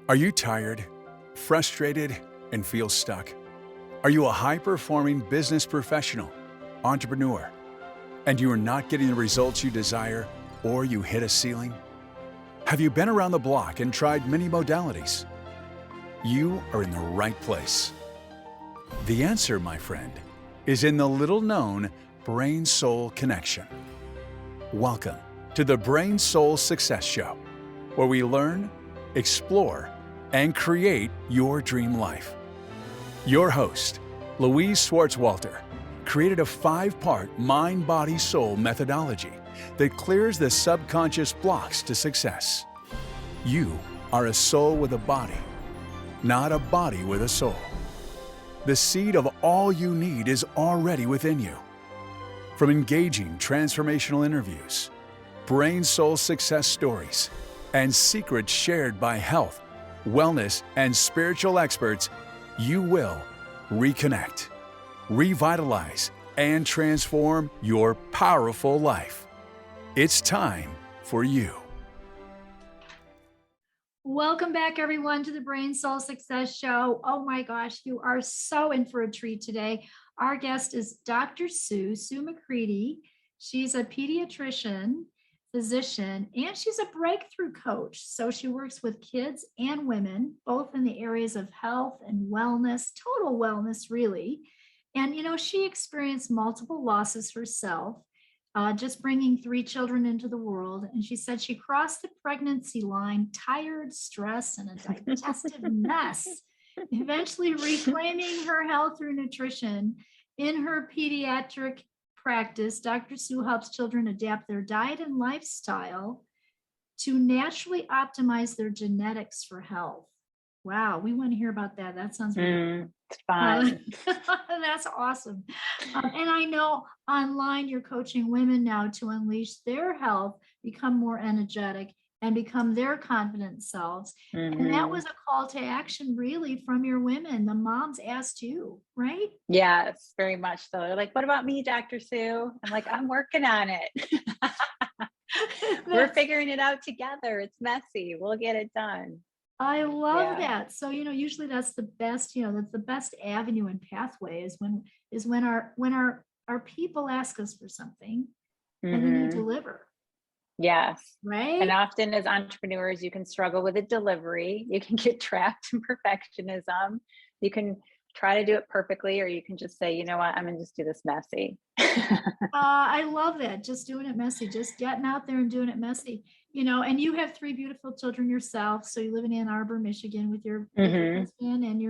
Are you tired, frustrated, and feel stuck? Are you a high-performing business professional, entrepreneur, and you are not getting the results you desire, or you hit a ceiling? Have you been around the block and tried many modalities? You are in the right place. The answer, my friend, is in the little-known brain-soul connection. Welcome to the Brain Soul Success Show, where we learn, explore, and create your dream life. Your host, Louise Swartzwalter, created a 5-part mind-body-soul methodology that clears the subconscious blocks to success. You are a soul with a body, not a body with a soul. The seed of all you need is already within you. From engaging transformational interviews, brain-soul success stories, and secrets shared by health, wellness, and spiritual experts, you will reconnect, revitalize, and transform your powerful life. It's time for you. Welcome back, everyone, to the Brain Soul Success Show. Oh my gosh, you are so in for a treat today. Our guest is Dr. Sue McCreadie. She's a pediatrician, physician, and she's a breakthrough coach. So she works with kids and women, both in the areas of health and wellness, total wellness, really. And, she experienced multiple losses herself, just bringing 3 children into the world. And she said she crossed the pregnancy line, tired, stressed, and a digestive mess, eventually reclaiming her health through nutrition. In her pediatric practice, Dr. Sue helps children adapt their diet and lifestyle to naturally optimize their genetics for health. Wow, we want to hear about that. That sounds really it's fun. That's awesome. And I know online you're coaching women now to unleash their health, become more energetic, and become their confident selves. And that was a call to action, really, from your women. The moms asked you, right? Yes, very much so. They're like, what about me, Dr. Sue? I'm like, I'm working on it. We're figuring it out together. It's messy. We'll get it done. I love that. So, usually that's the best, that's the best avenue and pathway is when our people ask us for something and then you deliver. Yes. Right. And often as entrepreneurs, you can struggle with a delivery. You can get trapped in perfectionism. You can try to do it perfectly, or you can just say, you know what, I'm going to just do this messy. I love that. Just doing it messy, just getting out there and doing it messy, and you have 3 beautiful children yourself. So you live in Ann Arbor, Michigan with your husband and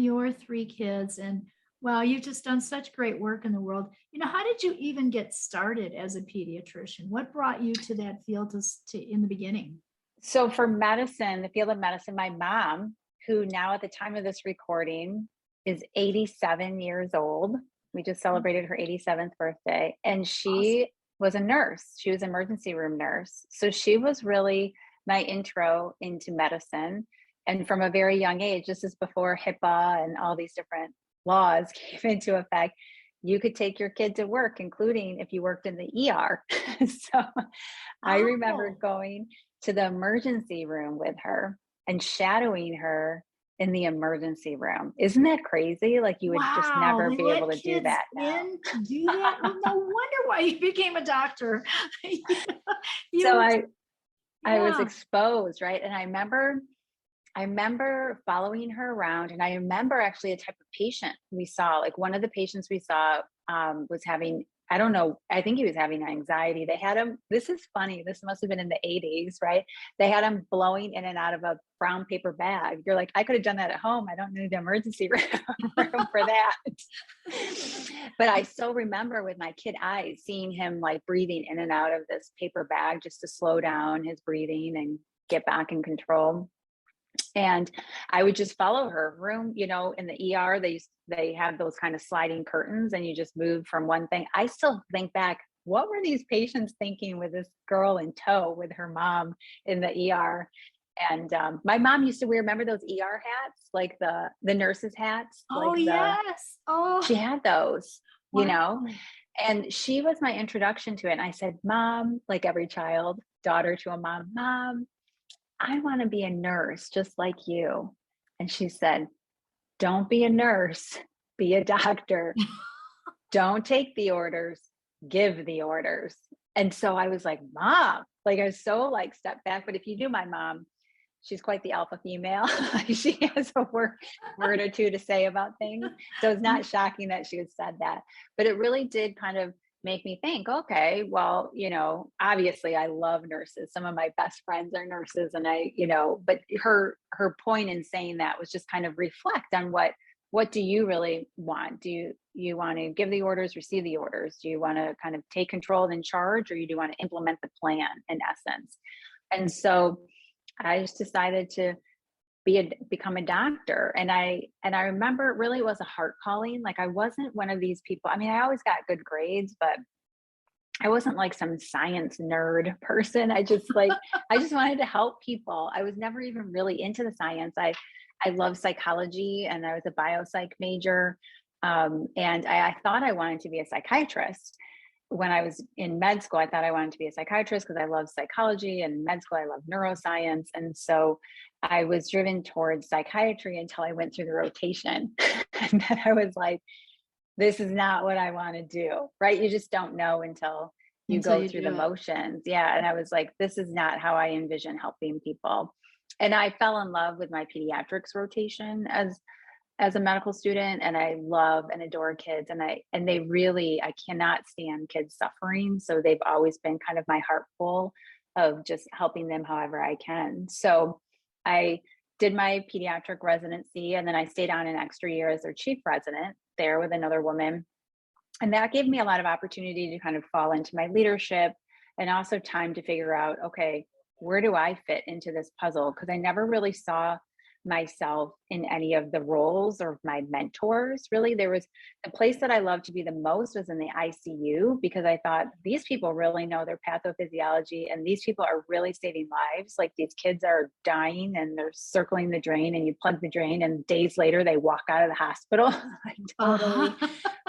your 3 kids. And wow, you've just done such great work in the world. How did you even get started as a pediatrician? What brought you to that field in the beginning? So for medicine, the field of medicine, my mom, who now at the time of this recording is 87 years old. We just celebrated her 87th birthday, and she was a nurse. She was an emergency room nurse. So she was really my intro into medicine. And from a very young age, this is before HIPAA and all these different laws came into effect, you could take your kid to work, including if you worked in the ER. So I remember going to the emergency room with her and shadowing her in the emergency room. Isn't that crazy? Like you would just never be able to do that now. Do that? Well, no wonder why you became a doctor. So I was exposed, right? And I remember following her around, and I remember actually a type of patient we saw. Like one of the patients we saw was having, I don't know, I think he was having anxiety. They had him, this is funny, this must have been in the 80s, right? They had him blowing in and out of a brown paper bag. You're like, I could have done that at home. I don't need the emergency room for that. But I still remember with my kid eyes seeing him like breathing in and out of this paper bag just to slow down his breathing and get back in control. And I would just follow her room, in the ER, they have those kind of sliding curtains and you just move from one thing. I still think back, what were these patients thinking with this girl in tow with her mom in the ER? And my mom used to wear, remember those ER hats, like the nurses' hats? Yes. She had those, and she was my introduction to it. And I said, Mom, like every child, daughter to a mom, I want to be a nurse just like you. And she said, don't be a nurse, be a doctor. Don't take the orders, give the orders. And so I was like, Mom, like I was so like stepped back. But if you do my mom, she's quite the alpha female. She has a word or two to say about things. So it's not shocking that she had said that. But it really did kind of make me think, okay, well, obviously I love nurses. Some of my best friends are nurses, and but her point in saying that was just kind of reflect on what do you really want? Do you want to give the orders, receive the orders? Do you want to kind of take control and in charge, or do you want to implement the plan in essence? And so I just decided to become a doctor. And I remember it really was a heart calling. Like I wasn't one of these people. I mean, I always got good grades, but I wasn't like some science nerd person. I just wanted to help people. I was never even really into the science. I love psychology, and I was a biopsych major. And I thought I wanted to be a psychiatrist. When I was in med school, I thought I wanted to be a psychiatrist because I love psychology, and med school, I love neuroscience. And so I was driven towards psychiatry until I went through the rotation. And then I was like, this is not what I want to do, right? You just don't know until you go through the motions. Yeah. And I was like, this is not how I envision helping people. And I fell in love with my pediatrics rotation as a medical student, and I love and adore kids, and they really, I cannot stand kids suffering. So they've always been kind of my heart full of just helping them however I can. So I did my pediatric residency, and then I stayed on an extra year as their chief resident there with another woman. And that gave me a lot of opportunity to kind of fall into my leadership, and also time to figure out, okay, where do I fit into this puzzle? Because I never really saw myself in any of the roles or my mentors. Really, there was the place that I loved to be the most was in the ICU, because I thought these people really know their pathophysiology, and these people are really saving lives. Like these kids are dying and they're circling the drain, and you plug the drain, and days later they walk out of the hospital like totally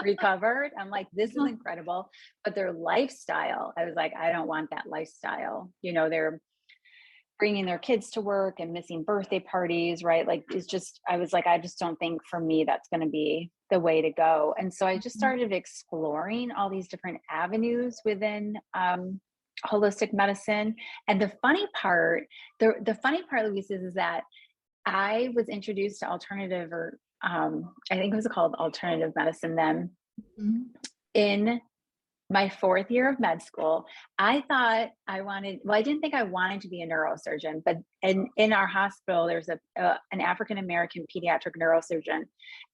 recovered. I'm like, this is incredible. But their lifestyle, I was like, I don't want that lifestyle. They're bringing their kids to work and missing birthday parties, right? Like, it's just, I was like, I just don't think for me that's going to be the way to go. And so I just started exploring all these different avenues within holistic medicine. And the funny part, Louise, is that I was introduced to alternative, or I think it was called alternative medicine then, in my fourth year of med school. I thought I didn't think I wanted to be a neurosurgeon, but in our hospital, there's an African-American pediatric neurosurgeon,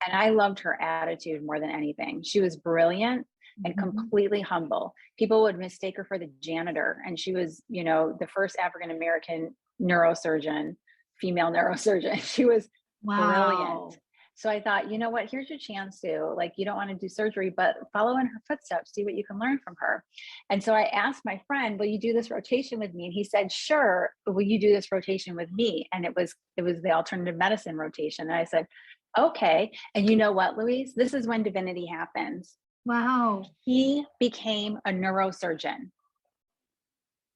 and I loved her attitude more than anything. She was brilliant and completely humble. People would mistake her for the janitor, and she was, the first African-American neurosurgeon, female neurosurgeon. She was brilliant. So I thought, you know what, here's your chance to, like, you don't want to do surgery, but follow in her footsteps, see what you can learn from her. And so I asked my friend, will you do this rotation with me? And he said, sure, will you do this rotation with me? And it was the alternative medicine rotation. And I said, okay. And you know what, Louise, this is when divinity happens. Wow. He became a neurosurgeon.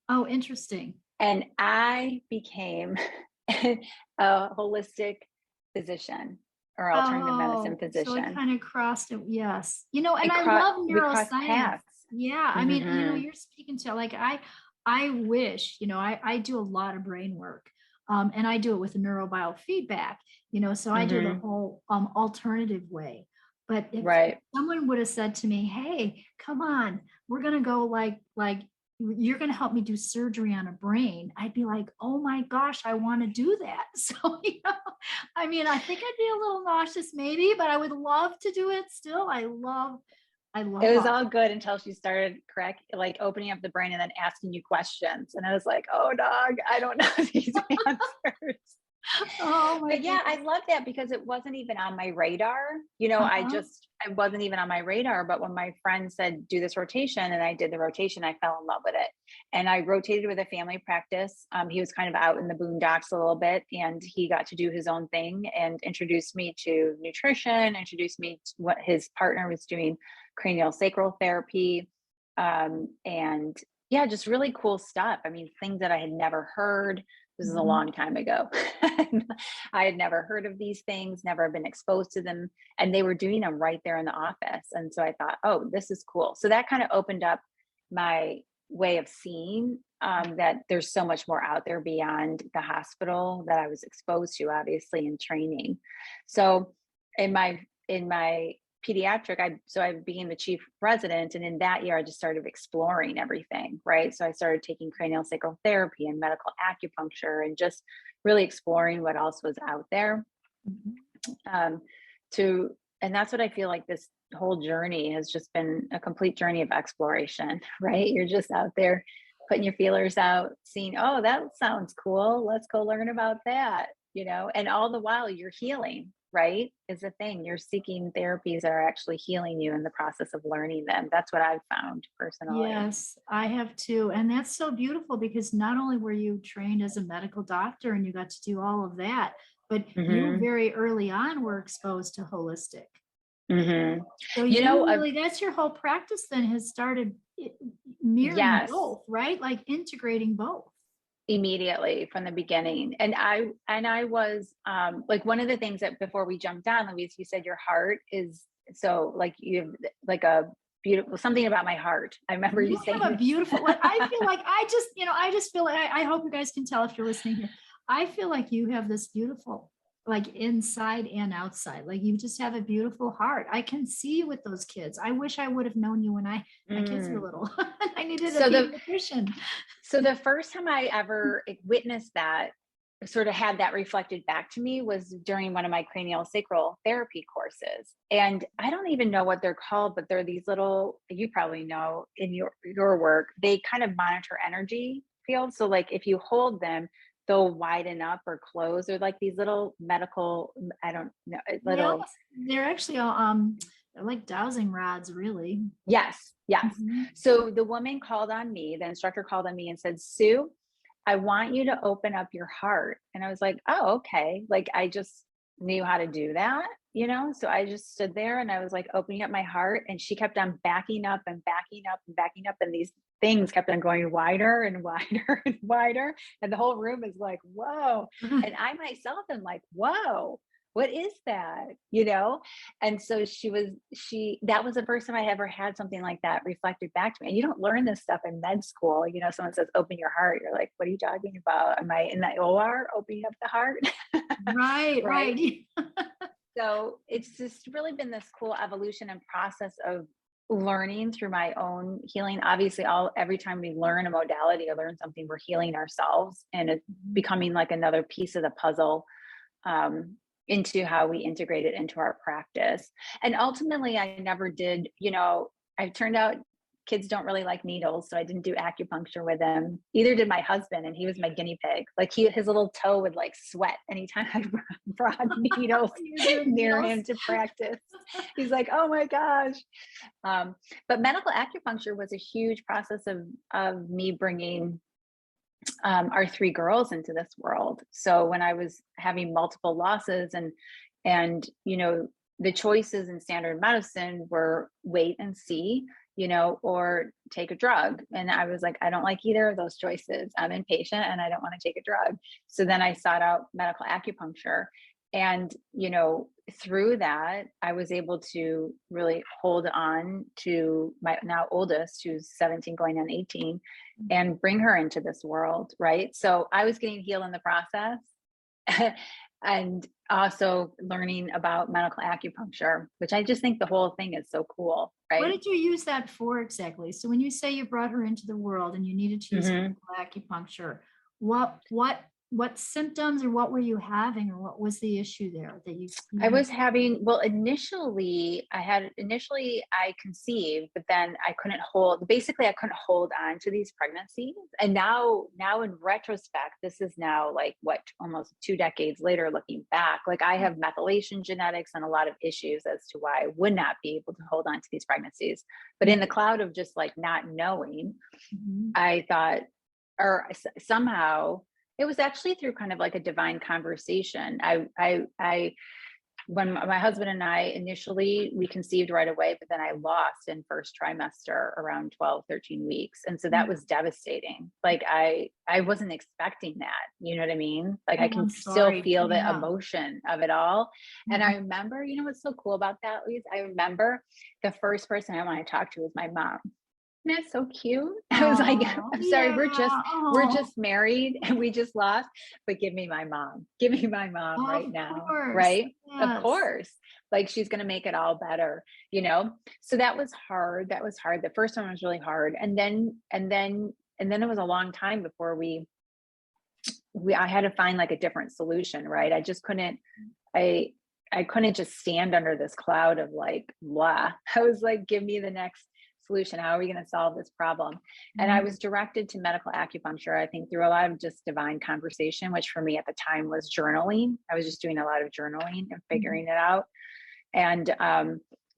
Oh, interesting. And I became a holistic physician, or alternative medicine physician. So it kind of crossed it. Yes. And I love neuroscience. Yeah. I mean, you're speaking to, like, I wish, I do a lot of brain work, and I do it with neurobiofeedback, so I do the whole alternative way. But if someone would have said to me, hey, come on, we're going to go like you're going to help me do surgery on a brain, I'd be like, oh my gosh, I want to do that. So, I mean, I think I'd be a little nauseous maybe, but I would love to do it still. I love it. Was all good until she started opening up the brain and then asking you questions. And I was like, oh dog, I don't know these answers. But yeah, I love that, because it wasn't even on my radar. It wasn't even on my radar. But when my friend said, do this rotation, and I did the rotation, I fell in love with it. And I rotated with a family practice. He was kind of out in the boondocks a little bit, and he got to do his own thing and introduced me to nutrition, introduced me to what his partner was doing, craniosacral therapy. And yeah, just really cool stuff. I mean, things that I had never heard, This is a long time ago. I had never heard of these things, never been exposed to them. And they were doing them right there in the office. And so I thought, oh, this is cool. So that kind of opened up my way of seeing that there's so much more out there beyond the hospital that I was exposed to, obviously, in training. So in my pediatric, I became the chief resident, and in that year I just started exploring everything, right? So I started taking craniosacral therapy and medical acupuncture and just really exploring what else was out there. And that's what I feel like this whole journey has just been, a complete journey of exploration, right? You're just out there putting your feelers out, seeing, oh, that sounds cool, let's go learn about that, and all the while you're healing, right? Is the thing. You're seeking therapies that are actually healing you in the process of learning them. That's what I've found personally. Yes, I have too. And that's so beautiful, because not only were you trained as a medical doctor and you got to do all of that, but you very early on were exposed to holistic. So really, that's your whole practice then, has started mirroring both, right? Like integrating both. Immediately from the beginning. And I was like, one of the things that before we jumped on, Louise, you said your heart is so like, you have like a beautiful, something about my heart. I remember you saying a beautiful, I feel like I just feel like, I hope you guys can tell if you're listening here. I feel like you have this beautiful, like inside and outside, like you just have a beautiful heart. I can see you with those kids. I wish I would have known you when my kids were little. I needed a pediatrician. So the first time I ever witnessed that, sort of had that reflected back to me, was during one of my craniosacral therapy courses. And I don't even know what they're called, but they're these little, you probably know in your work, they kind of monitor energy fields. So like if you hold them, they'll widen up or close. They're like these little medical, I don't know, little. They're actually they're like dowsing rods, really. Yes. So the woman called on me, the instructor called on me and said, Sue, I want you to open up your heart. And I was like, oh, okay. Like I just knew how to do that, So I just stood there and I was like opening up my heart, and she kept on backing up and backing up and backing up. And these things kept on going wider and wider and wider. And the whole room is like, whoa. And I myself am like, whoa, what is that? And so that was the first time I ever had something like that reflected back to me. And you don't learn this stuff in med school. Someone says, open your heart. You're like, what are you talking about? Am I in the OR opening up the heart? Right. So it's just really been this cool evolution and process of learning through my own healing. Obviously, every time we learn a modality or learn something, we're healing ourselves, and it's becoming like another piece of the puzzle into how we integrate it into our practice. And ultimately, I never did, I turned out kids don't really like needles, so I didn't do acupuncture with them. Either did my husband, and he was my guinea pig. Like his little toe would like sweat anytime I brought needles near him to practice. He's like, oh my gosh. But medical acupuncture was a huge process of me bringing our 3 girls into this world. So when I was having multiple losses and the choices in standard medicine were wait and see, or take a drug. And I was like, I don't like either of those choices. I'm impatient and I don't want to take a drug. So then I sought out medical acupuncture. And, through that, I was able to really hold on to my now oldest, who's 17 going on 18, and bring her into this world. Right. So I was getting healed in the process. And also learning about medical acupuncture, which I just think the whole thing is so cool, right? What did you use that for exactly? So when you say you brought her into the world and you needed to use medical acupuncture, what symptoms or what were you having, or what was the issue there that you I was having? Well, initially I conceived, but then I couldn't hold on to these pregnancies. And now in retrospect, this is now like almost 2 decades later, looking back, like I have methylation genetics and a lot of issues as to why I would not be able to hold on to these pregnancies. But in the cloud of just like not knowing, I thought, or somehow, it was actually through kind of like a divine conversation. I when my husband and I initially, we conceived right away, but then I lost in first trimester around 12, 13 weeks. And so that was devastating. Like I wasn't expecting that. You know what I mean? Like I can still feel the emotion of it all. And I remember, you know, what's so cool about that, Lise? I remember the first person I want to talk to was my mom. Isn't that so cute? I was like, I'm sorry, we're just married and we just lost, but give me my mom right now. Right. Yes. Of course. Like she's going to make it all better, you know? So that was hard. The first one was really hard. And then it was a long time before I had to find like a different solution. Right. I just couldn't, I couldn't just stand under this cloud of like, blah. I was like, give me the next solution. How are we going to solve this problem? And I was directed to medical acupuncture, I think through a lot of just divine conversation, which for me at the time was journaling. I was just doing a lot of journaling and figuring it out. And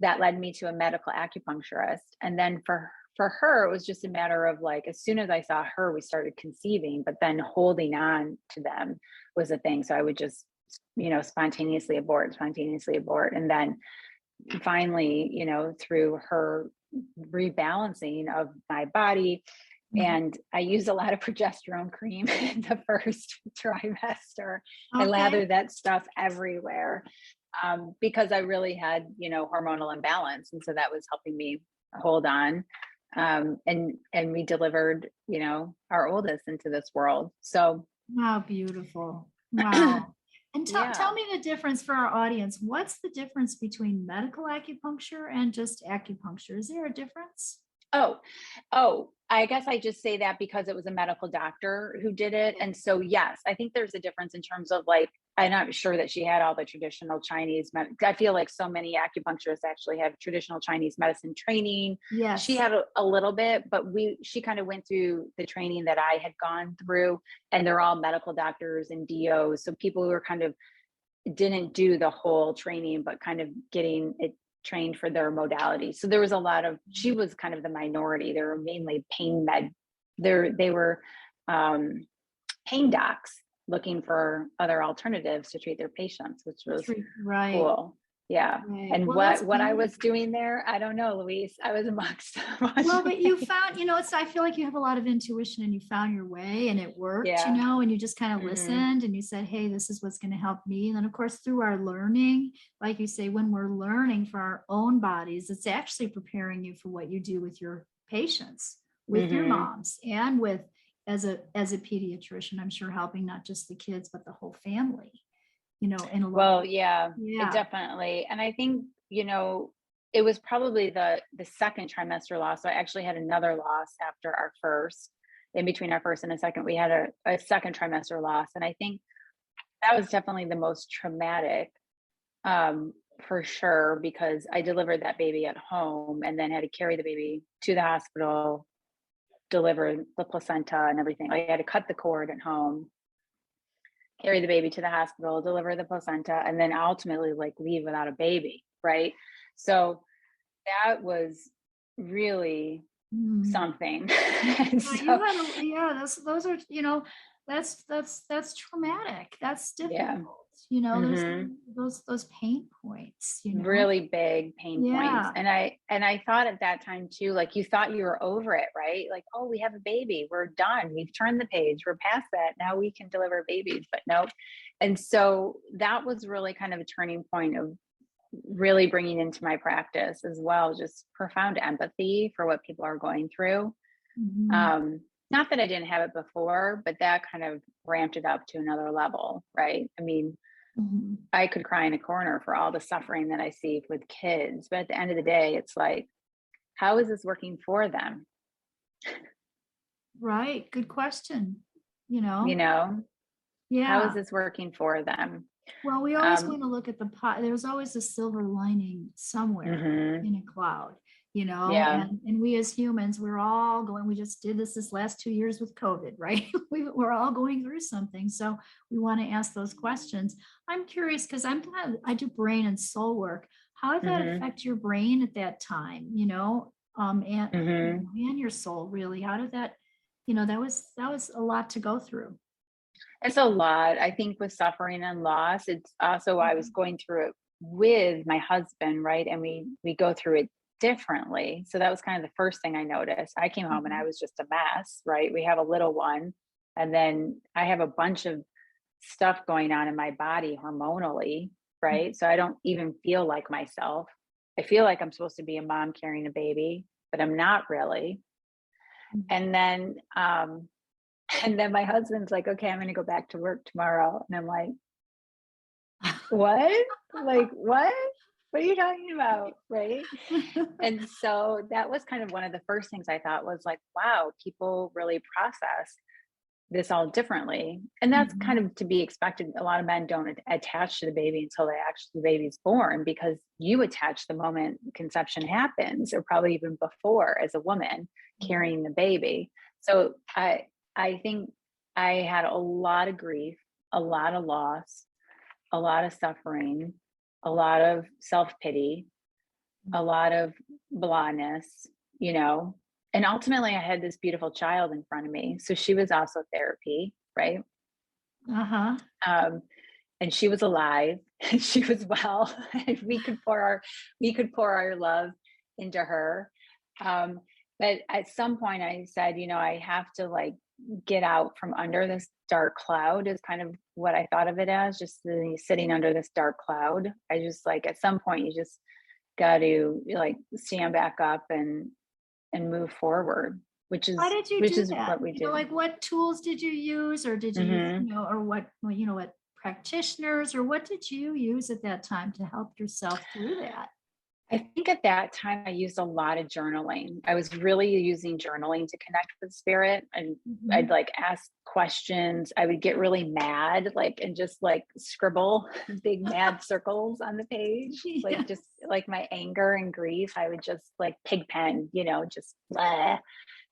that led me to a medical acupuncturist. And then for her, it was just a matter of like, as soon as I saw her, we started conceiving, but then holding on to them was a thing. So I would just, you know, spontaneously abort. And then finally, you know, through her rebalancing of my body. And I used a lot of progesterone cream in the first trimester. I lathered that stuff everywhere because I really had, you know, hormonal imbalance. And so that was helping me hold on. And we delivered, you know, our oldest into this world. So. Wow, beautiful. Wow. And tell me the difference for our audience. What's the difference between medical acupuncture and just acupuncture? Is there a difference? Oh, I guess I just say that because it was a medical doctor who did it. And so, yes, I think there's a difference in terms of like, I'm not sure that she had all the traditional Chinese. I feel like so many acupuncturists actually have traditional Chinese medicine training. Yes. She had a little bit, but she kind of went through the training that I had gone through, and they're all medical doctors and DOs. So people who are kind of didn't do the whole training, but kind of getting it trained for their modality. So there was a lot of, she was kind of the minority. They were mainly pain med. They were pain docs looking for other alternatives to treat their patients, which was cool. Yeah. Right. And well, what I was doing there, I don't know, Louise. I was amongst. Well, but you found, you know, I feel like you have a lot of intuition and you found your way and it worked, you know, and you just kind of listened and you said, hey, this is what's going to help me. And then of course, through our learning, like you say, when we're learning for our own bodies, it's actually preparing you for what you do with your patients, with your moms, and with, as a pediatrician, I'm sure helping not just the kids, but the whole family. You know, in a lot. Well, yeah, definitely. And I think, you know, it was probably the second trimester loss. So I actually had another loss after our first. In between our first and a second, we had a second trimester loss. And I think that was definitely the most traumatic for sure, because I delivered that baby at home and then had to carry the baby to the hospital, deliver the placenta and everything. I had to cut the cord at home, carry the baby to the hospital, deliver the placenta, and then ultimately like leave without a baby. Right. So that was really something. Those are, you know, that's traumatic. That's difficult. You know, those pain points, you know, really big pain points. And I thought at that time too, like you thought you were over it, right? Like, oh, we have a baby, we're done, we've turned the page, we're past that, now we can deliver babies, but nope. And so that was really kind of a turning point of really bringing into my practice as well, just profound empathy for what people are going through. Not that I didn't have it before, but that kind of ramped it up to another level, right? I mean, I could cry in a corner for all the suffering that I see with kids, but at the end of the day, it's like, how is this working for them? Right. Good question. You know, how is this working for them? Well, we always want to look at the pot. There's always a silver lining somewhere in a cloud, you know, and we as humans, we're all going, we just did this last 2 years with COVID, right? We're all going through something. So we want to ask those questions. I'm curious because I do brain and soul work. How did that affect your brain at that time, you know, and your soul really? How did that, you know, that was a lot to go through. It's a lot. I think with suffering and loss, it's also, I was going through it with my husband, right? And we go through it differently. So that was kind of the first thing I noticed. I came home and I was just a mess, right? We have a little one, and then I have a bunch of stuff going on in my body hormonally, right? So I don't even feel like myself. I feel like I'm supposed to be a mom carrying a baby, but I'm not really. And then my husband's like, okay, I'm going to go back to work tomorrow. And I'm like, what? Like, what? What are you talking about? Right. And so that was kind of one of the first things I thought was like, wow, people really process this all differently. And that's kind of to be expected. A lot of men don't attach to the baby until the baby's born, because you attach the moment conception happens, or probably even before, as a woman carrying the baby. So I think I had a lot of grief, a lot of loss, a lot of suffering, a lot of self-pity, a lot of blahness, you know. And ultimately I had this beautiful child in front of me. So she was also therapy, right? And she was alive and she was well, and we could pour our love into her. But at some point I said, you know, I have to like get out from under this dark cloud, is kind of what I thought of it as, just sitting under this dark cloud. I just like, at some point you just got to like stand back up and move forward, which is How did you do that? what we do. Like, what tools did you use, or did you use, or what practitioners, or what did you use at that time to help yourself through that? I think at that time I used a lot of journaling. I was really using journaling to connect with spirit, and I'd like ask questions. I would get really mad, like, and just like scribble big mad circles on the page, like just like my anger and grief. I would just like pig pen, you know, just blah.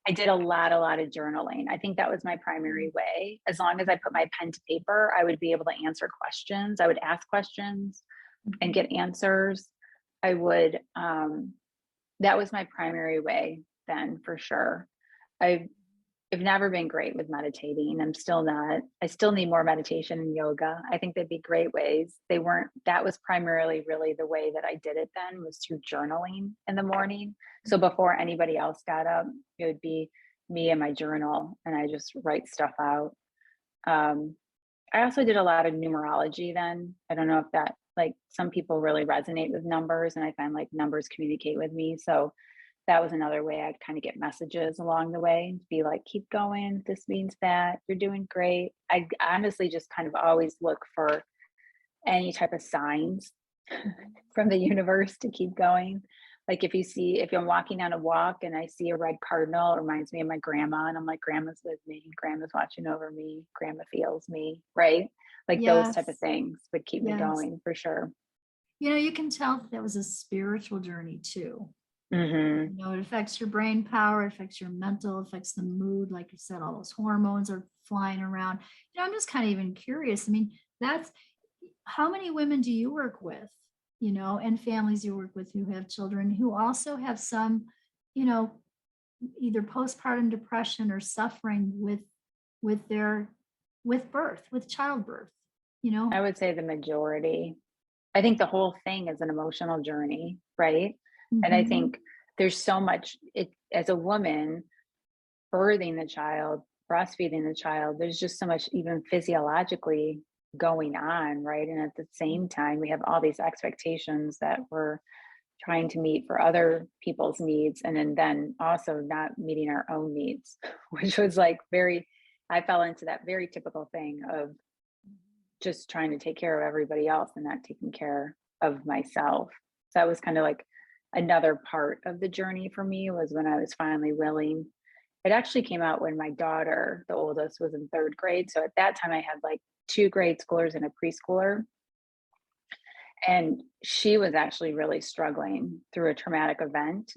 I did a lot of journaling. I think that was my primary way. As long as I put my pen to paper, I would be able to answer questions. I would ask questions and get answers. I would, that was my primary way then, for sure. I've never been great with meditating. I'm still not. I still need more meditation and yoga. I think they'd be great ways. That was primarily really the way that I did it then, was through journaling in the morning. So before anybody else got up, it would be me and my journal, and I just write stuff out. I also did a lot of numerology then. I don't know if that, like, some people really resonate with numbers, and I find like numbers communicate with me. So that was another way I'd kind of get messages along the way, be like, keep going. This means that you're doing great. I honestly just kind of always look for any type of signs from the universe to keep going. Like if I'm walking on a walk and I see a red cardinal, it reminds me of my grandma, and I'm like, grandma's with me, grandma's watching over me, grandma feels me, right? Like those type of things would keep me going, for sure. You know, you can tell that was a spiritual journey too. You know, it affects your brain power, it affects your mental, affects the mood. Like you said, all those hormones are flying around. You know, I'm just kind of even curious. I mean, that's, how many women do you work with, you know, and families you work with who have children who also have some, you know, either postpartum depression or suffering with birth, with childbirth, you know? I would say the majority. I think the whole thing is an emotional journey, right? And I think there's so much, as a woman, birthing the child, breastfeeding the child, there's just so much even physiologically going on, right? And at the same time, we have all these expectations that we're trying to meet for other people's needs, and then also not meeting our own needs, which was like I fell into that very typical thing of just trying to take care of everybody else and not taking care of myself. So that was kind of like another part of the journey for me, was when I was finally willing. It actually came out when my daughter, the oldest, was in 3rd grade. So at that time I had like 2 grade schoolers and a preschooler. And she was actually really struggling through a traumatic event,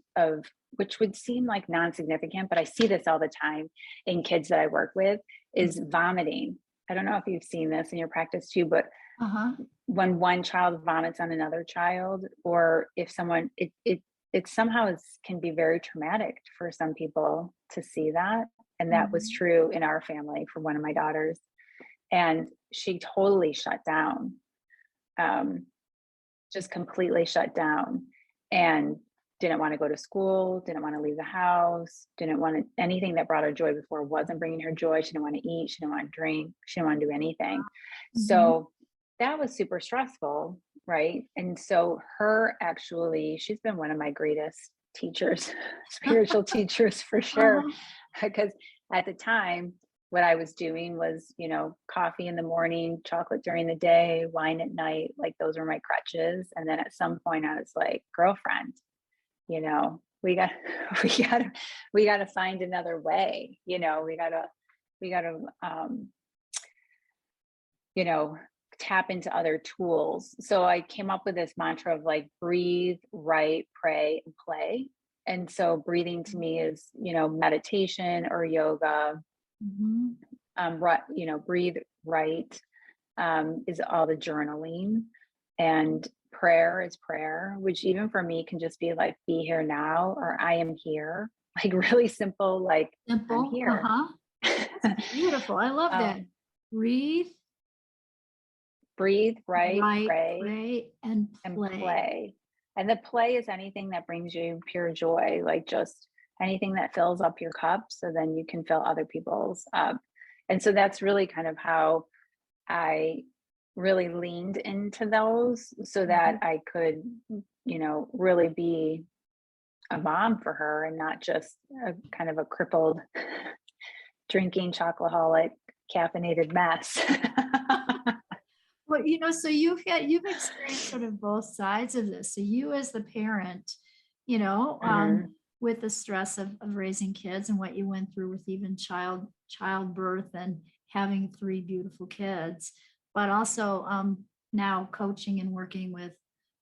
which would seem like non-significant, but I see this all the time in kids that I work with, is vomiting. I don't know if you've seen this in your practice too, but when one child vomits on another child, or if someone, it somehow can be very traumatic for some people to see that. And that was true in our family for one of my daughters. And she totally shut down. just completely shut down and didn't want to go to school, didn't want to leave the house, didn't want to, anything that brought her joy before wasn't bringing her joy. She didn't want to eat. She didn't want to drink. She didn't want to do anything. Mm-hmm. So that was super stressful. Right. And so she's been one of my greatest teachers, spiritual teachers for sure. Because at the time, what I was doing was, coffee in the morning, chocolate during the day, wine at night. Like those were my crutches. And then at some point I was like, girlfriend, we got to find another way. We got to tap into other tools. So I came up with this mantra of like, breathe, write, pray, and play. And so breathing to me is, meditation or yoga. Mm-hmm. Breathe, write, is all the journaling, and prayer is prayer, which even for me can just be like, be here now, or I am here, like really simple, like I'm here. That's beautiful. I love that. Breathe, write, pray, and play. And the play is anything that brings you pure joy, like just anything that fills up your cup, so then you can fill other people's up. And so that's really kind of how I really leaned into those, so that I could, really be a mom for her and not just a kind of a crippled, drinking, chocoholic, caffeinated mess. Well, so you've experienced sort of both sides of this. So you as the parent, with the stress of raising kids and what you went through with even childbirth and having 3 beautiful kids, but also now coaching and working with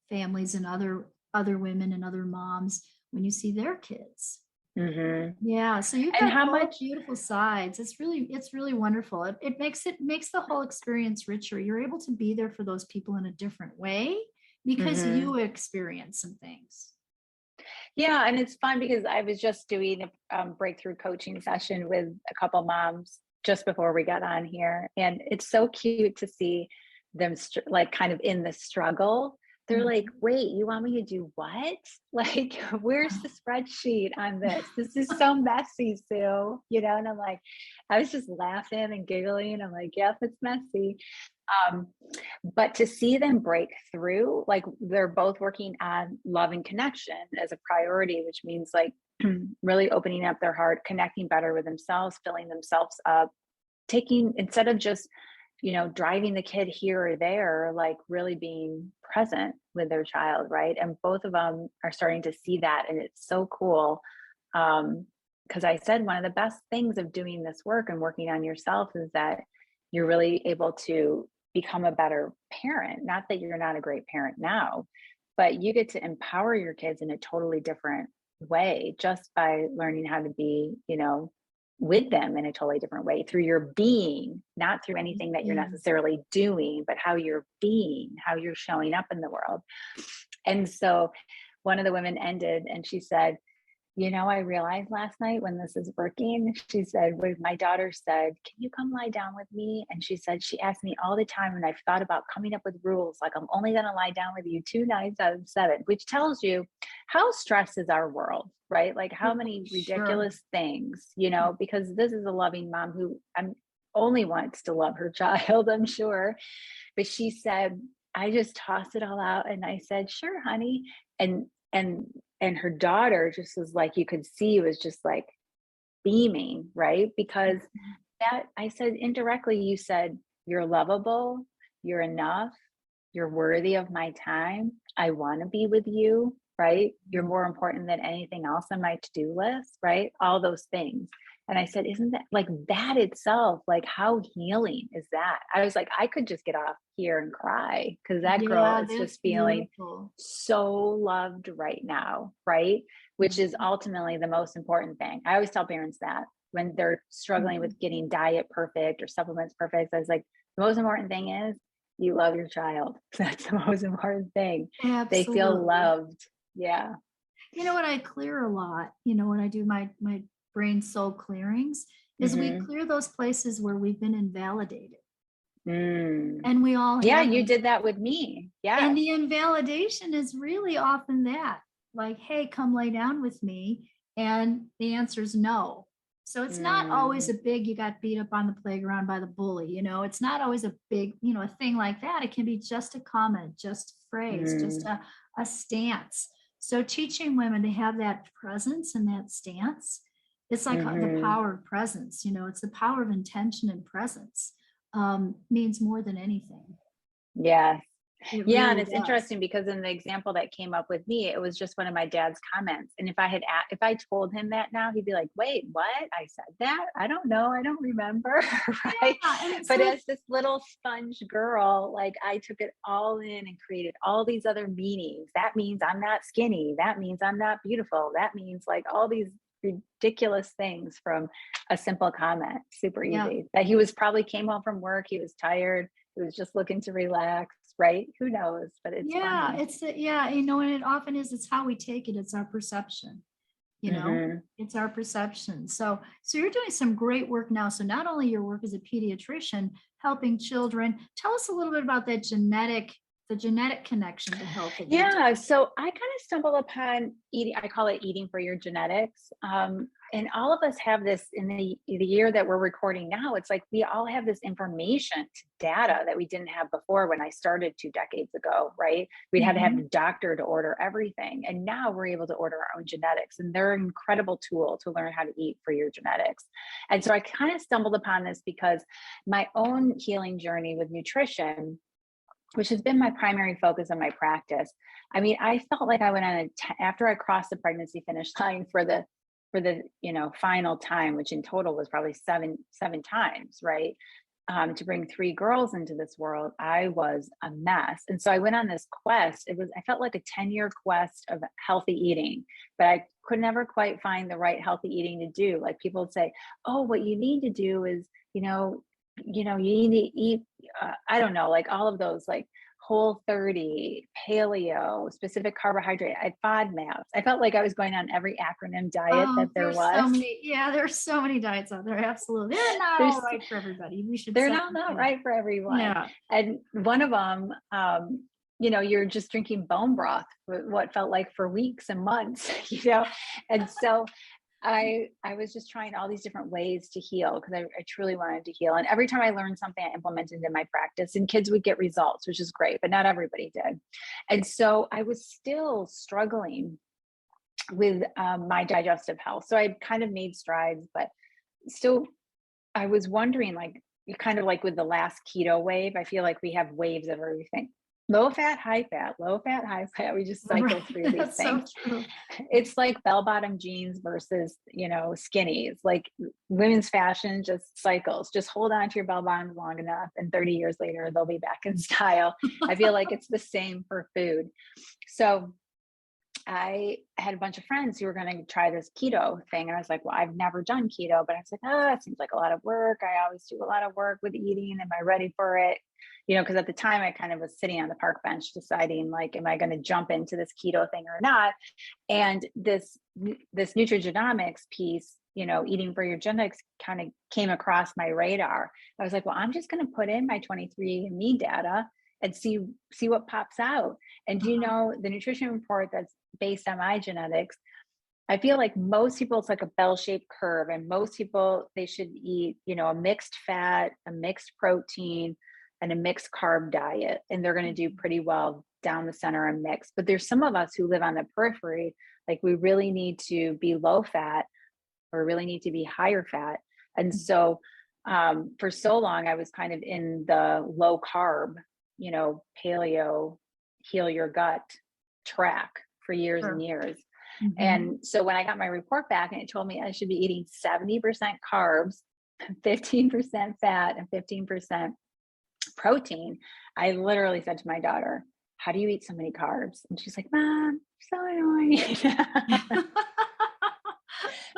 families and other women and other moms when you see their kids. Yeah, so you've got both beautiful sides. It's really wonderful. It makes the whole experience richer. You're able to be there for those people in a different way because you experience some things. Yeah, and it's fun because I was just doing a breakthrough coaching session with a couple moms just before we got on here, and it's so cute to see them like kind of in the struggle. They're like, wait, you want me to do what? Like, where's the spreadsheet on this? This is so messy, Sue, and I'm like, I was just laughing and giggling. I'm like, yep, it's messy. But to see them break through, like they're both working on love and connection as a priority, which means like really opening up their heart, connecting better with themselves, filling themselves up, instead of just driving the kid here or there, like really being present with their child, right? And both of them are starting to see that, and it's so cool. Because I said one of the best things of doing this work and working on yourself is that you're really able to become a better parent. Not that you're not a great parent now, but you get to empower your kids in a totally different way just by learning how to be, with them in a totally different way through your being, not through anything that you're necessarily doing, but how you're being, how you're showing up in the world. And so one of the women ended and she said, I realized last night when this is working, she said, when my daughter said, can you come lie down with me? And she said, she asked me all the time, and I've thought about coming up with rules, like I'm only going to lie down with you 2 nights out of 7, which tells you how stressed is our world, right? Like how many ridiculous things, because this is a loving mom who only wants to love her child, I'm sure. But she said, I just tossed it all out and I said, sure, honey. And her daughter just was like, you could see, was just like beaming, right? Because that, I said indirectly, you said, you're lovable, you're enough, you're worthy of my time, I want to be with you, right? You're more important than anything else on my to-do list, right? All those things. And I said, isn't that like that itself, like how healing is that? I was like, I could just get off here and cry because that girl is just feeling so loved right now, right? Which is ultimately the most important thing. I always tell parents that when they're struggling with getting diet perfect or supplements perfect, I was like, the most important thing is you love your child. That's the most important thing. Absolutely. They feel loved. Yeah. What I clear a lot, when I do my brain soul clearings, is we clear those places where we've been invalidated. And we all you did that with me. Yeah. And the invalidation is really often that, like, hey, come lay down with me. And the answer is no. So it's not always a big, you got beat up on the playground by the bully, it's not always a big, a thing like that. It can be just a comment, just a phrase, just a stance. So teaching women to have that presence and that stance, it's like the power of presence, it's the power of intention and presence, means more than anything. Yeah. It Yeah. really And it's does. interesting because in the example that came up with me, it was just one of my dad's comments. And if I told him that now, he'd be like, wait, what? I said that? I don't know. I don't remember. Right. Yeah, But as this little sponge girl, like I took it all in and created all these other meanings. That means I'm not skinny. That means I'm not beautiful. That means like all these ridiculous things from a simple comment. Super easy. That he was probably came home from work. He was tired. He was just looking to relax, right? Who knows? But it's funny. And it often is, it's how we take it. It's our perception, it's our perception. So you're doing some great work now. So not only your work as a pediatrician, helping children, tell us a little bit about the genetic connection to health. Yeah. So I kind of stumbled upon eating, I call it eating for your genetics. And all of us have this in the year that we're recording now. It's like we all have this information, data that we didn't have before when I started 2 decades ago, right? We had to have a doctor to order everything. And now we're able to order our own genetics. And they're an incredible tool to learn how to eat for your genetics. And so I kind of stumbled upon this because my own healing journey with nutrition, which has been my primary focus of my practice. I mean, I felt like I went on after I crossed the pregnancy finish line for the final time, which in total was probably seven times, right? To bring 3 girls into this world, I was a mess. And so I went on this quest. I felt like a 10-year quest of healthy eating, but I could never quite find the right healthy eating to do. Like people would say, oh, what you need to do is, you need to eat, I don't know, like all of those, like Whole30, paleo, specific carbohydrate, FODMAPs. I felt like I was going on every acronym diet that there was. There's so many diets out there. Absolutely. They're not all right for everybody. They're not right for everyone. Yeah. And one of them, you're just drinking bone broth for what felt like for weeks and months, and so I was just trying all these different ways to heal because I truly wanted to heal. And every time I learned something, I implemented in my practice, and kids would get results, which is great, but not everybody did. And so I was still struggling with my digestive health. So I kind of made strides, but still I was wondering, like, kind of like with the last keto wave, I feel like we have waves of everything. Low fat, high fat, low fat, high fat. We just cycle through these things. So true. It's like bell-bottom jeans versus, skinnies. Like women's fashion just cycles. Just hold on to your bell bottoms long enough, and 30 years later, they'll be back in style. I feel like it's the same for food. So I had a bunch of friends who were going to try this keto thing. And I was like, well, I've never done keto, but I was like, it seems like a lot of work. I always do a lot of work with eating. Am I ready for it? Because at the time I kind of was sitting on the park bench deciding, like, am I going to jump into this keto thing or not? And this nutrigenomics piece, eating for your genetics kind of came across my radar. I was like, well, I'm just going to put in my 23andMe data and see what pops out. And the nutrition report that's based on my genetics, I feel like most people, it's like a bell-shaped curve, and most people, they should eat, a mixed fat, a mixed protein, and a mixed carb diet. And they're going to do pretty well down the center and mixed. But there's some of us who live on the periphery, like we really need to be low fat or really need to be higher fat. And so for so long, I was kind of in the low carb, paleo, heal your gut track for years and years. Mm-hmm. And so when I got my report back and it told me I should be eating 70% carbs, 15% fat, and 15% protein, I literally said to my daughter, how do you eat so many carbs? And she's like, Mom, so annoying.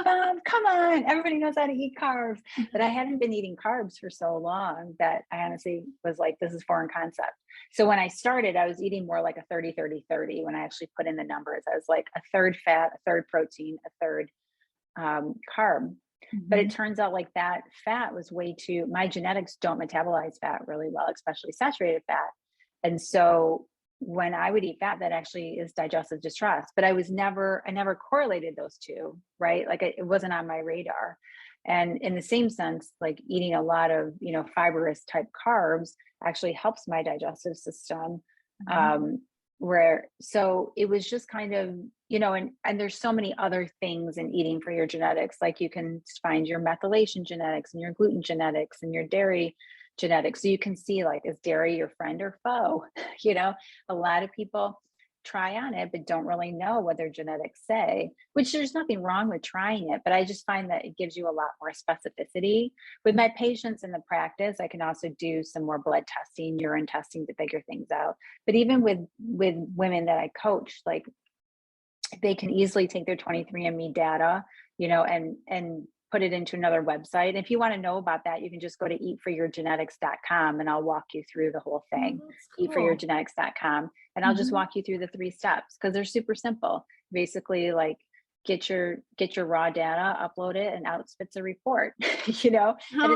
Mom, come on. Everybody knows how to eat carbs. But I hadn't been eating carbs for so long that I honestly was like, this is foreign concept. So when I started, I was eating more like a 30-30-30 when I actually put in the numbers. I was like a third fat, a third protein, a third carb. Mm-hmm. But it turns out like that fat was way too, my genetics don't metabolize fat really well, especially saturated fat. And so when I would eat fat, that actually is digestive distress. But I never correlated those two, right? Like it wasn't on my radar. And in the same sense, like eating a lot of, fibrous type carbs actually helps my digestive system. So it was just kind of, and there's so many other things in eating for your genetics. Like you can find your methylation genetics and your gluten genetics and your dairy genetics. So you can see, like, is dairy your friend or foe? A lot of people try on it, but don't really know what their genetics say, which there's nothing wrong with trying it. But I just find that it gives you a lot more specificity. With my patients in the practice, I can also do some more blood testing, urine testing to figure things out. But even with women that I coach, like they can easily take their 23andMe data, and put it into another website. If you want to know about that, you can just go to eatforyourgenetics.com and I'll walk you through the whole thing. Cool. Eatforyourgenetics.com. And I'll just walk you through the 3 steps because they're super simple. Basically, like get your raw data, upload it, and out spits a report. And it's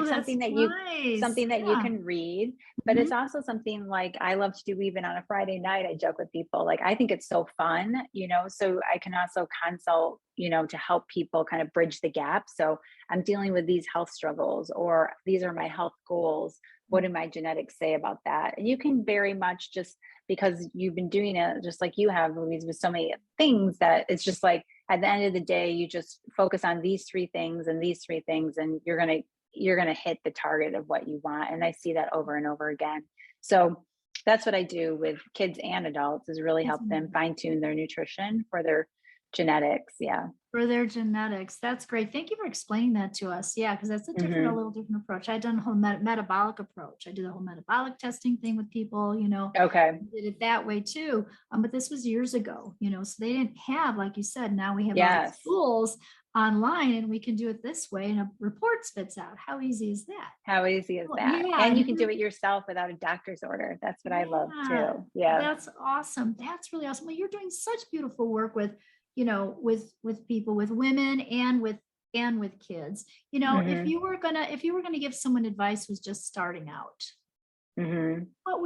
something that you can read, but it's also something like I love to do even on a Friday night. I joke with people, like I think it's so fun, so I can also consult, to help people kind of bridge the gap. So I'm dealing with these health struggles, or these are my health goals. What do my genetics say about that? And you can very much, just because you've been doing it just like you have, Louise, with so many things, that it's just like at the end of the day, you just focus on these 3 things and these 3 things, and you're going to hit the target of what you want. And I see that over and over again. So that's what I do with kids and adults, is really help them fine tune their nutrition for their genetics. Yeah. For their genetics. That's great. Thank you for explaining that to us. Yeah, because that's a little different approach. I've done a whole metabolic approach. I do the whole metabolic testing thing with people, Okay. Did it that way too. But this was years ago, so they didn't have, like you said, now we have all these tools online and we can do it this way and a report spits out. How easy is that? How easy is that? Yeah. And you can do it yourself without a doctor's order. That's what I love too. Yeah. That's awesome. That's really awesome. Well, you're doing such beautiful work with, with people, with women and with kids. If you were gonna give someone advice who's just starting out, what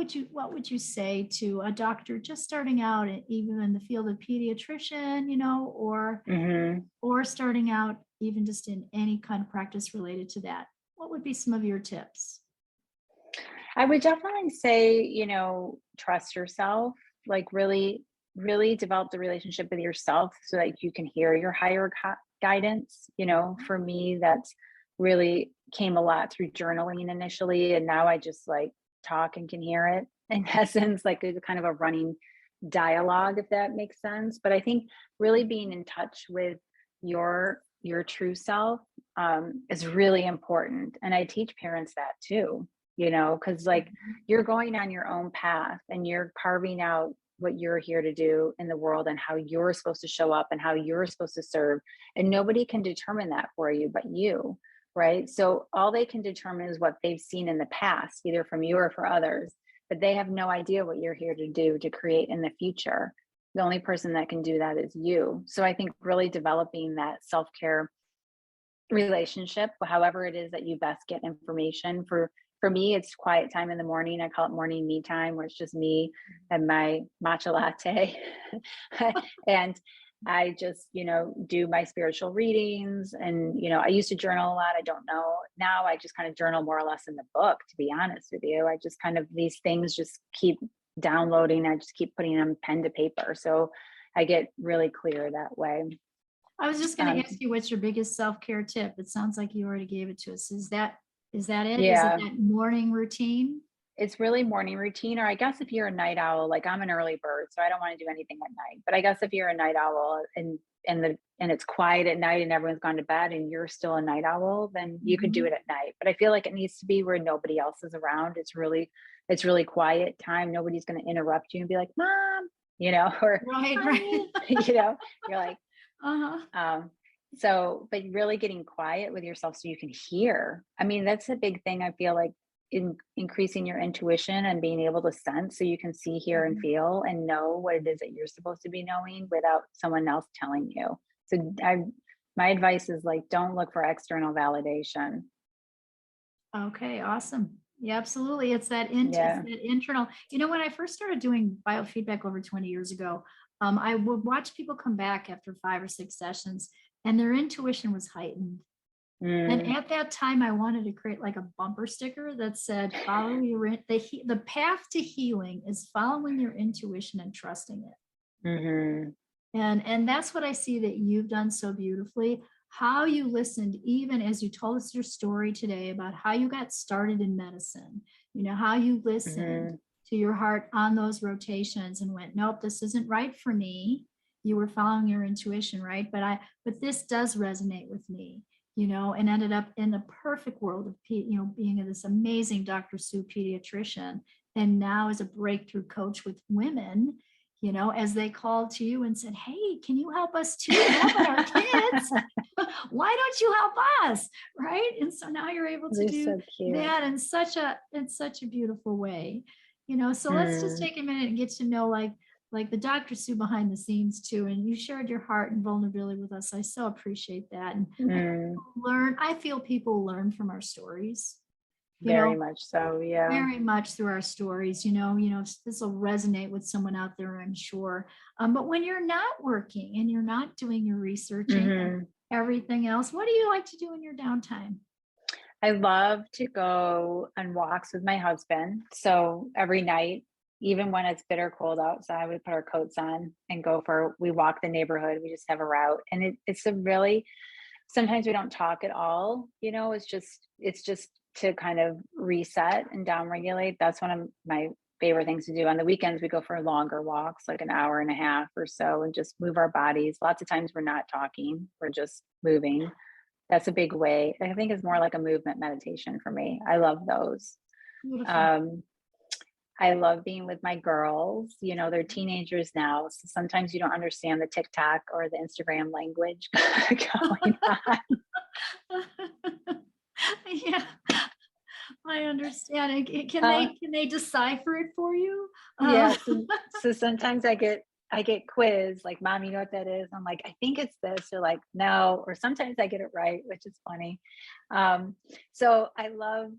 would you say to a doctor just starting out, even in the field of pediatrician, or starting out even just in any kind of practice related to that? What would be some of your tips? I would definitely say, trust yourself, like really develop the relationship with yourself so that you can hear your higher guidance. For me, that's really came a lot through journaling initially. And now I just like talk and can hear it in essence, like a kind of a running dialogue, if that makes sense. But I think really being in touch with your true self is really important. And I teach parents that too, because like you're going on your own path and you're carving out what you're here to do in the world and how you're supposed to show up and how you're supposed to serve. And nobody can determine that for you but you, right? So all they can determine is what they've seen in the past, either from you or for others, but they have no idea what you're here to do, to create in the future. The only person that can do that is you. So I think really developing that self-care relationship, however it is that you best get information. For me, it's quiet time in the morning. I call it morning me time, where it's just me and my matcha latte. And I just, do my spiritual readings. And, I used to journal a lot. I don't know. Now I just kind of journal more or less in the book, to be honest with you. I just kind of, these things just keep downloading. I just keep putting them pen to paper. So I get really clear that way. I was just going to ask you, what's your biggest self-care tip? It sounds like you already gave it to us. Is that it? Yeah. Is it that morning routine? It's really morning routine, or I guess if you're a night owl, like I'm an early bird, so I don't want to do anything at night. But I guess if you're a night owl and it's quiet at night and everyone's gone to bed and you're still a night owl, then you could do it at night. But I feel like it needs to be where nobody else is around. It's really quiet time. Nobody's going to interrupt you and be like, "Mom," or right. you're like, So, but really getting quiet with yourself so you can hear. I mean, that's a big thing. I feel like increasing your intuition and being able to sense so you can see, hear, and feel and know what it is that you're supposed to be knowing without someone else telling you. So my advice is like, don't look for external validation. Okay, awesome. Yeah, absolutely. It's Yeah. that internal, when I first started doing biofeedback over 20 years ago, I would watch people come back after 5 or 6 sessions and their intuition was heightened. And Mm, at that time, I wanted to create like a bumper sticker that said, follow the path to healing is following your intuition and trusting it. mm-hmm. And that's what I see that you've done so beautifully. How you listened, even as you told us your story today about how you got started in medicine, how you listened Mm-hmm. to your heart on those rotations and went, nope, this isn't right for me. You were following your intuition, right? But this does resonate with me, and ended up in the perfect world of, being this amazing Dr. Sue pediatrician. And now as a breakthrough coach with women, as they called to you and said, hey, can you help us too? How about our kids? Why don't you help us? Right. And so now you're able to They're do so cute. that in such a beautiful way. So let's just Mm, take a minute and get to know like the Dr. Sue behind the scenes too. And you shared your heart and vulnerability with us. I so appreciate that. And mm, I feel people learn from our stories, you very know, much so. Yeah. very much through our stories. This will resonate with someone out there, I'm sure. But when you're not working and you're not doing your researching and Mm-hmm. everything else, what do you like to do in your downtime? I love to go on walks with my husband. So every night, even when it's bitter cold outside, we put our coats on and we walk the neighborhood. We just have a route. And it's a really, sometimes we don't talk at all. It's just to kind of reset and downregulate. That's one of my favorite things to do. On the weekends, we go for longer walks, like an hour and a half or so, and just move our bodies. Lots of times we're not talking, we're just moving. That's a big way. I think it's more like a movement meditation for me. I love those. Beautiful. Um, I love being with my girls. They're teenagers now. So sometimes you don't understand the TikTok or the Instagram language going on. Yeah, I understand. Can Uh, they decipher it for you? yeah. So sometimes I get quizzed like, Mom, you know what that is? I'm like, I think it's this. Or like, no. Or sometimes I get it right, which is funny. Um, so I love,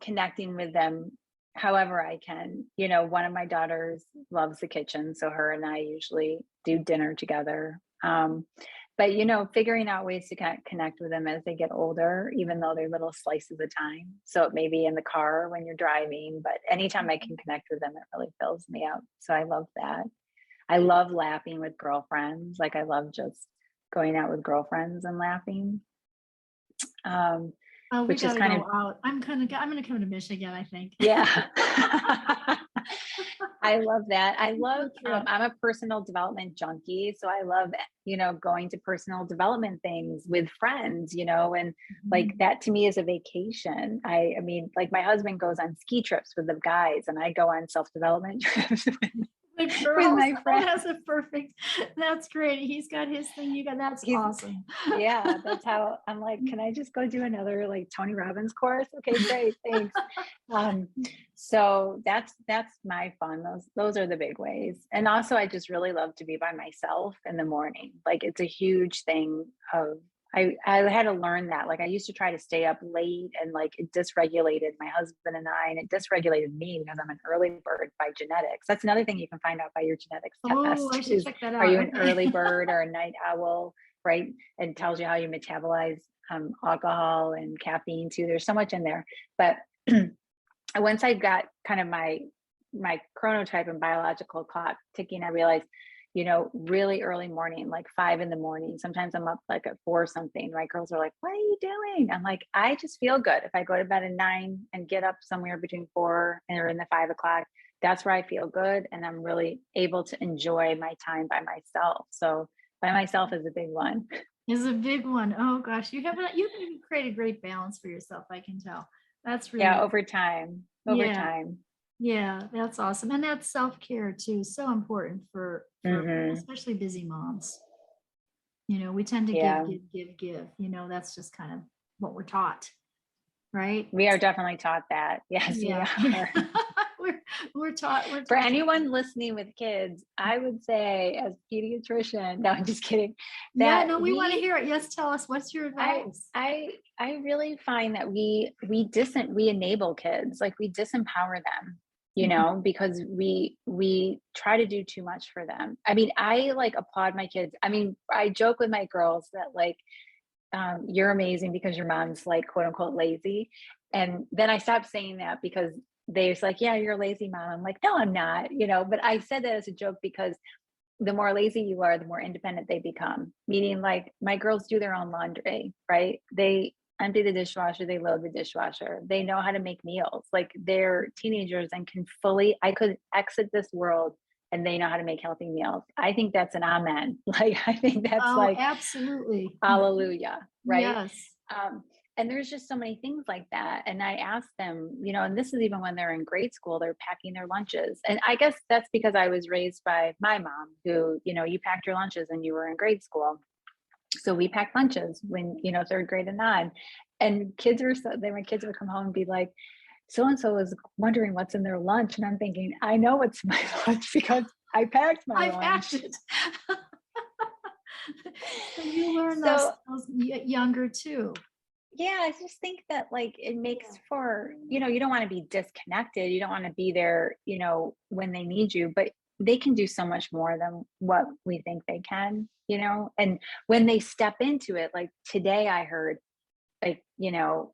connecting with them however I can. One of my daughters loves the kitchen. So her and I usually do dinner together. But figuring out ways to connect with them as they get older, even though they're little slices of time. So it may be in the car when you're driving, but anytime I can connect with them, it really fills me up. So I love that. I love laughing with girlfriends. Like I love just going out with girlfriends and laughing. Um, Oh, we which is got to kind of, go out. I'm going to come to Michigan, I think. yeah. I love that. I'm a personal development junkie. So I love, going to personal development things with friends, and like that to me is a vacation. I mean, like my husband goes on ski trips with the guys and I go on self-development trips The with girls, my friends. that's great. He's got his thing. That's He's, awesome. yeah, that's how I'm like, can I just go do another like Tony Robbins course? Okay, great, thanks. So that's my fun. Those are the big ways. And also I just really love to be by myself in the morning. Like it's a huge thing of I had to learn that. Like I used to try to stay up late and like it dysregulated my husband and I, and it dysregulated me because I'm an early bird by genetics. That's another thing you can find out by your genetics Oh, I test should is, check that are out. you an Okay. early bird or a night owl? Right. And tells you how you metabolize alcohol and caffeine too. There's so much in there. But once I got kind of my chronotype and biological clock ticking, I realized, really early morning, like 5 a.m. Sometimes I'm up like at 4 something. My girls are like, what are you doing? I'm like, I just feel good. If I go to bed at 9 and get up somewhere between 4 and or in the 5 o'clock, that's where I feel good. And I'm really able to enjoy my time by myself. So by myself is a big one. Is a big one. Oh gosh, you've created great balance for yourself. I can tell. That's really Yeah. Over time. yeah. Yeah, that's awesome. And that's self-care too. So important for Mm-hmm. especially busy moms. We tend to Yeah. give. That's just kind of what we're taught, right? We are definitely taught that. Yes, we Yeah. are. we're taught. For anyone listening with kids, I would say as pediatrician, no, I'm just kidding. Yeah, no, we want to hear it. Yes, tell us, what's your advice? I really find that we enable kids, like we disempower them, you know, because we try to do too much for them. I mean, I like applaud my kids. I mean, I joke with my girls that like, you're amazing because your mom's like quote unquote lazy. And then I stopped saying that because they're like, yeah, you're a lazy mom. I'm like, no, I'm not, you know, but I said that as a joke because the more lazy you are, the more independent they become. Meaning like my girls do their own laundry, right? They empty the dishwasher, they load the dishwasher. They know how to make meals. Like they're teenagers and I could exit this world and they know how to make healthy meals. I think that's an amen. Like, I think that's Absolutely. Hallelujah. Right. Yes. And there's just so many things like that. And I asked them, you know, and this is even when they're in grade school, they're packing their lunches. And I guess that's because I was raised by my mom who, you know, you packed your lunches when you were in grade school. So we packed lunches when, you know, third grade and on. And my kids would come home and be like, so-and-so is wondering what's in their lunch. And I'm thinking, I know what's my lunch because I packed my lunch. Packed it. So you learn those younger too. Yeah, I just think that like it makes for, you know, you don't want to be disconnected. You don't want to be there, you know, when they need you, but they can do so much more than what we think they can, you know? And when they step into it, like today I heard, like, you know,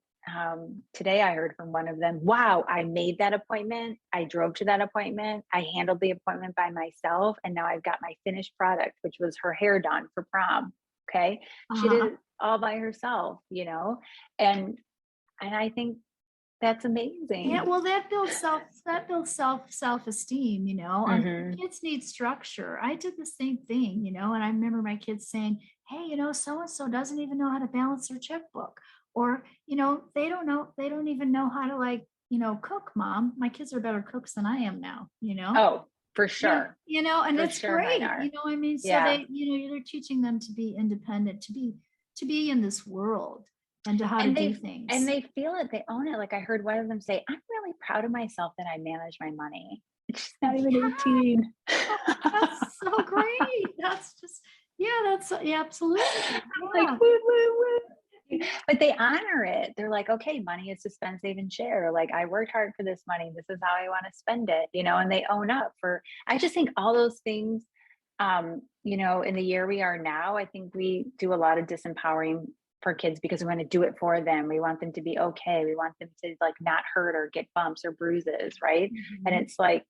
today I heard from one of them, wow, I made that appointment. I drove to that appointment. I handled the appointment by myself. And now I've got my finished product, which was her hair done for prom. Okay. She did it all by herself, you know, and I think that's amazing. Yeah, well, that builds self-esteem, you know. Kids need structure. I did the same thing, you know, and I remember my kids saying, hey, you know, so-and-so doesn't even know how to balance their checkbook, or, you know, they don't even know how to, like, you know, cook. Mom, my kids are better cooks than I am now, you know. Oh, for sure. Yeah, you know, and it's great, you know, I mean, so they, you know, they're teaching them to be independent, to be in this world, and to how to do things. And they feel it, they own it. Like I heard one of them say, I'm really proud of myself that I manage my money. She's not even 18. That's so great. That's just, that's absolutely. Like, woo. But they honor it. They're like, okay, money is to spend, save, and share. Like I worked hard for this money. This is how I want to spend it, you know, and they own up for, I just think all those things, you know, in the year we are now, I think we do a lot of disempowering for kids because we want to do it for them. We want them to be okay. We want them to like not hurt or get bumps or bruises. Right. And it's like,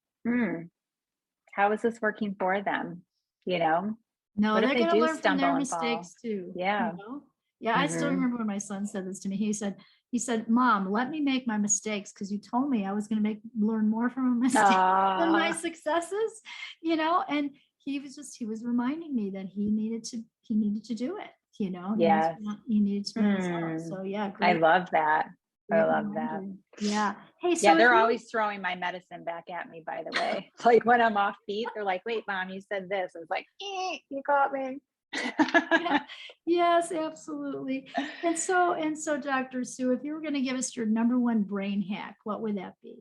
how is this working for them? You know? No, they're going to learn from their mistakes too. Yeah. You know? Yeah. I still remember when my son said this to me. He said, Mom, let me make my mistakes, because you told me I was going to learn more from a mistake than my successes, you know. And he was reminding me that he needed to do it, you know. Yeah, he needed to make himself. So yeah, great. I love that. I love that. Yeah. Hey, so yeah, they're always throwing my medicine back at me, by the way. Like when I'm off beat, they're like, wait, Mom, you said this. I was like, you caught me. Yeah. Yes, absolutely. And so, Dr. Sue, if you were going to give us your number one brain hack, what would that be?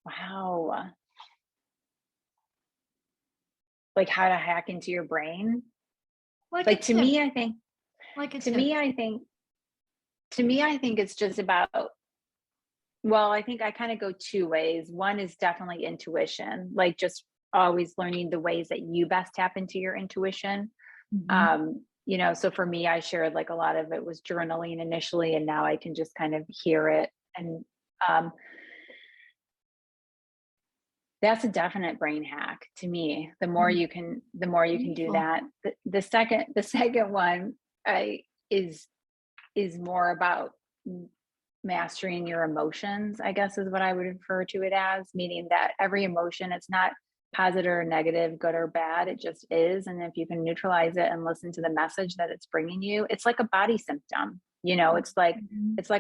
Wow. Like how to hack into your brain? Like to me, I think, to me, I think it's just about, well, I think I kind of go two ways. One is definitely intuition, like just always learning the ways that you best tap into your intuition. You know, so for me, I shared like a lot of it was journaling initially, and now I can just kind of hear it. And that's a definite brain hack to me. The more you can do that. The second one is more about mastering your emotions, I guess is what I would refer to it as, meaning that every emotion, it's not positive or negative, good or bad, it just is. And if you can neutralize it and listen to the message that it's bringing you, it's like a body symptom, you know, it's like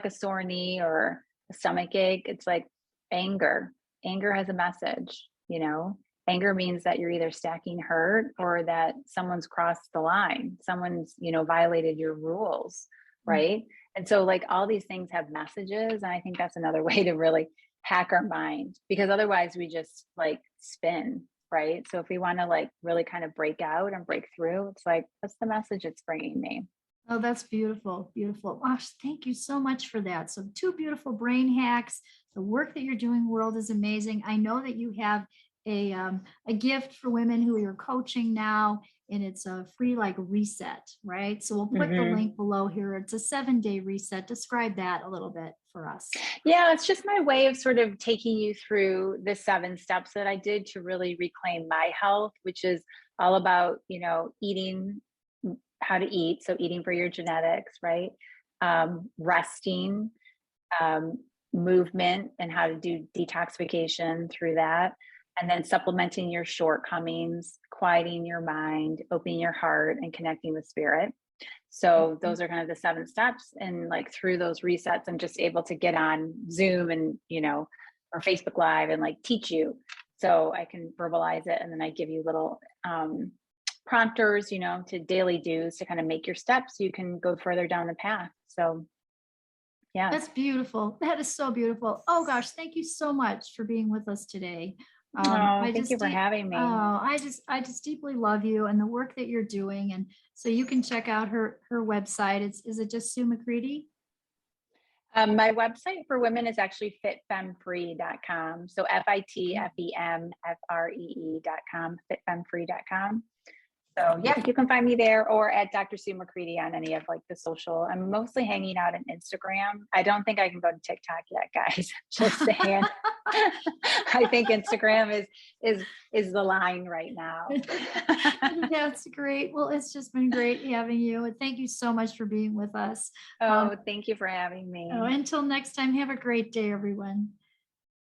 a sore knee or a stomach ache. It's like anger has a message, you know. Anger means that you're either stacking hurt or that someone's crossed the line, someone's, you know, violated your rules, right? And so like all these things have messages. And I think that's another way to really hack our mind, because otherwise we just like spin, right? So if we want to like really kind of break out and break through, it's like, what's the message it's bringing me? Oh, that's beautiful. Beautiful. Gosh, thank you so much for that. So 2 beautiful brain hacks. The work that you're doing, world, is amazing. I know that you have a gift for women who you're coaching now, and it's a free like reset, right? So we'll put the link below here. It's a 7-day reset. Describe that a little bit for us. Yeah, it's just my way of sort of taking you through the 7 steps that I did to really reclaim my health, which is all about, you know, eating, how to eat. So eating for your genetics, right? Resting, movement, and how to do detoxification through that. And then supplementing your shortcomings, quieting your mind, opening your heart, and connecting with spirit. So those are kind of the 7 steps. And like through those resets, I'm just able to get on Zoom and, you know, or Facebook Live and like teach you. So I can verbalize it. And then I give you little prompters, you know, to daily do's to kind of make your steps so you can go further down the path. So yeah. That's beautiful. That is so beautiful. Oh gosh, thank you so much for being with us today. Thank you for having me. I just deeply love you and the work that you're doing. And so you can check out her website. Is it just Sue McCreadie? My website for women is actually fitfemfree.com. So FITFEMFREE.com, fitfemfree.com. So yeah, you can find me there or at Dr. Sue McCreadie on any of like the social. I'm mostly hanging out on Instagram. I don't think I can go to TikTok yet, guys. Just saying. I think Instagram is the line right now. That's great. Well, it's just been great having you. And thank you so much for being with us. Oh, thank you for having me. Until next time, have a great day, everyone.